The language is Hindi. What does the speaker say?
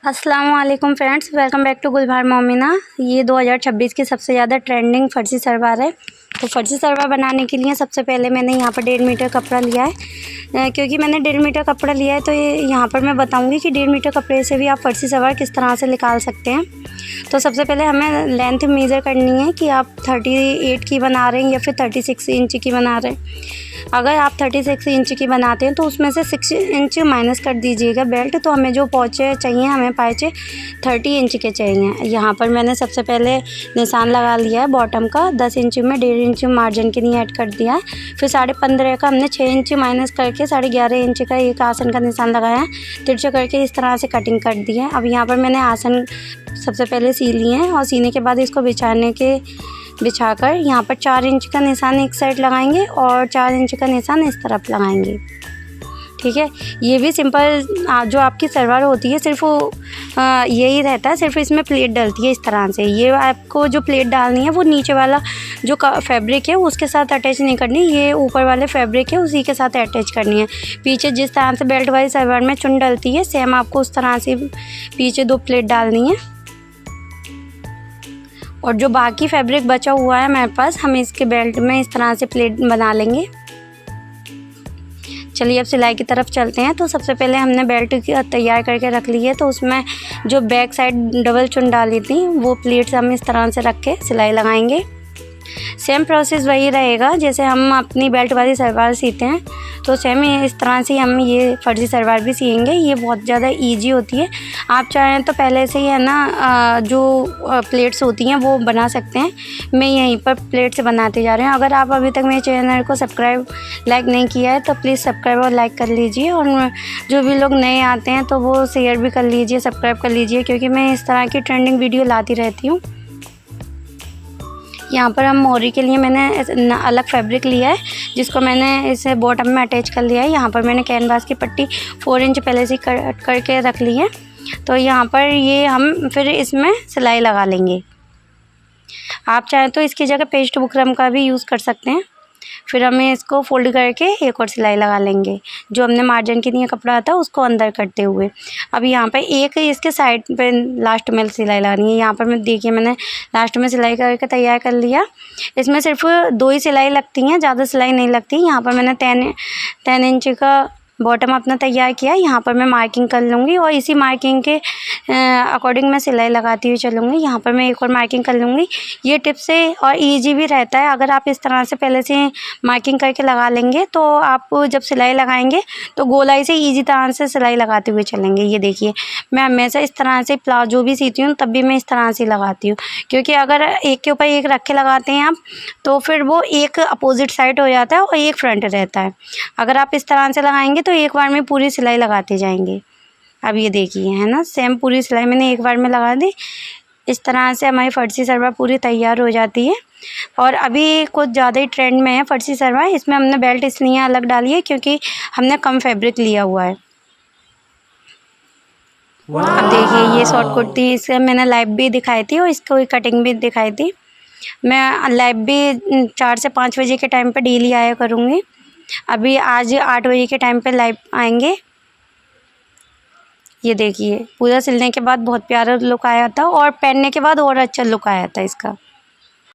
अस्सलाम वालेकुम friends, welcome back to Gulbar Momina. ये 2026 की सबसे ज़्यादा ट्रेंडिंग फर्जी सलवार है। तो फर्जी सलवार बनाने के लिए सबसे पहले मैंने यहाँ पर 1.5 मीटर कपड़ा लिया है। क्योंकि मैंने 1.5 मीटर कपड़ा लिया है तो ये यहाँ पर मैं बताऊँगी कि 1.5 मीटर कपड़े से भी आप फर्जी सलवार किस तरह से निकाल सकते हैं। तो सबसे पहले हमें लेंथ मेज़र करनी है कि आप 38 की बना रहे हैं या फिर 36 इंच की बना रहे हैं। अगर आप 36 इंच की बनाते हैं तो उसमें से 6 इंच माइनस कर दीजिएगा बेल्ट। तो हमें जो पोंचे चाहिए, हमें पायचे 30 इंच के चाहिए। यहाँ पर मैंने सबसे पहले निशान लगा लिया है बॉटम का 10 इंच में, 1.5 इंच मार्जिन के लिए ऐड कर दिया है। फिर 15.5 का हमने 6 इंच माइनस करके 11.5 इंच का एक आसन का निशान लगाया है। तिरछा करके इस तरह से कटिंग कर दी है। अब यहाँ पर मैंने आसन सबसे पहले सी लिए हैं और सीने के बाद इसको बिछाकर यहाँ पर 4 इंच का निशान एक साइड लगाएंगे और 4 इंच का निशान इस तरफ लगाएंगे। ठीक है, ये भी सिंपल जो आपकी सलवार होती है सिर्फ यही रहता है, सिर्फ इसमें प्लेट डलती है इस तरह से। ये आपको जो प्लेट डालनी है वो नीचे वाला जो फैब्रिक है उसके साथ अटैच नहीं करनी, ये ऊपर वाले फैब्रिक है उसी के साथ अटैच करनी है। पीछे जिस तरह से बेल्ट वाली सलवार में चुन डलती है, सेम आपको उस तरह से पीछे 2 प्लेट डालनी है। और जो बाकी फैब्रिक बचा हुआ है हमारे पास, हम इसके बेल्ट में इस तरह से प्लेट बना लेंगे। चलिए अब सिलाई की तरफ चलते हैं। तो सबसे पहले हमने बेल्ट तैयार करके रख ली है। तो उसमें जो बैक साइड डबल चुन डाली थी वो प्लेट्स हम इस तरह से रख के सिलाई लगाएंगे। सेम प्रोसेस वही रहेगा जैसे हम अपनी बेल्ट वाली सलवार सीते हैं, तो सेम इस तरह से हम ये फर्जी सलवार भी सिएंगे। ये बहुत ज़्यादा इजी होती है। आप चाहें तो पहले से ही है ना जो प्लेट्स होती हैं वो बना सकते हैं। मैं यहीं पर प्लेट्स बनाते जा रहे हैं। अगर आप अभी तक मेरे चैनल को सब्सक्राइब लाइक नहीं किया है तो प्लीज़ सब्सक्राइब और लाइक कर लीजिए। और जो भी लोग नए आते हैं तो वो शेयर भी कर लीजिए, सब्सक्राइब कर लीजिए, क्योंकि मैं इस तरह की ट्रेंडिंग वीडियो लाती रहती हूँ। यहाँ पर हम मोरी के लिए मैंने अलग फैब्रिक लिया है जिसको मैंने इसे बॉटम में अटैच कर लिया है। यहाँ पर मैंने कैनवास की पट्टी 4 इंच पहले से कट करके रख ली है। तो यहाँ पर ये हम फिर इसमें सिलाई लगा लेंगे। आप चाहें तो इसकी जगह पेस्ट बुकरम का भी यूज़ कर सकते हैं। फिर हमें इसको फोल्ड करके एक और सिलाई लगा लेंगे, जो हमने मार्जिन के लिए कपड़ा आता है उसको अंदर करते हुए। अब यहाँ पर एक इसके साइड पे लास्ट में सिलाई लगानी है। यहाँ पर मैं देखिए मैंने लास्ट में सिलाई करके तैयार कर लिया। इसमें सिर्फ 2 ही सिलाई लगती हैं, ज़्यादा सिलाई नहीं लगती। यहाँ पर मैंने 10 इंच का बॉटम अपना तैयार किया। यहाँ पर मैं मार्किंग कर लूँगी और इसी मार्किंग के अकॉर्डिंग मैं सिलाई लगाती हुई चलूँगी। यहाँ पर मैं एक और मार्किंग कर लूँगी। ये टिप से और इजी भी रहता है। अगर आप इस तरह से पहले से मार्किंग करके लगा लेंगे तो आप जब सिलाई लगाएंगे तो गोलाई से इजी तरह से सिलाई लगाते हुए चलेंगे। ये देखिए मैं हमेशा इस तरह से प्लाजो भी सीती हूँ तब भी मैं इस तरह से लगाती हूँ, क्योंकि अगर एक के ऊपर एक रख के लगाते हैं आप तो फिर वो एक अपोजिट साइड हो जाता है और एक फ्रंट रहता है। अगर आप इस तरह से लगाएंगे तो एक बार में पूरी सिलाई लगाते जाएंगे। अब ये देखिए है ना, सेम पूरी सिलाई मैंने एक बार में लगा दी। इस तरह से हमारी फर्जी सलवार पूरी तैयार हो जाती है। और अभी कुछ ज़्यादा ही ट्रेंड में है फर्जी सलवार। इसमें हमने बेल्ट इसलिए अलग डाली है क्योंकि हमने कम फैब्रिक लिया हुआ है। अब देखिए ये शॉर्ट कुर्ती, इससे मैंने लाइव भी दिखाई थी और इसको कटिंग भी दिखाई थी। मैं लाइव भी 4 से 5 बजे के टाइम पे डेली आया करूँगी। अभी आज 8 बजे के टाइम पे लाइव आएंगे। ये देखिए पूरा सिलने के बाद बहुत प्यारा लुक आया था और पहनने के बाद और अच्छा लुक आया था इसका।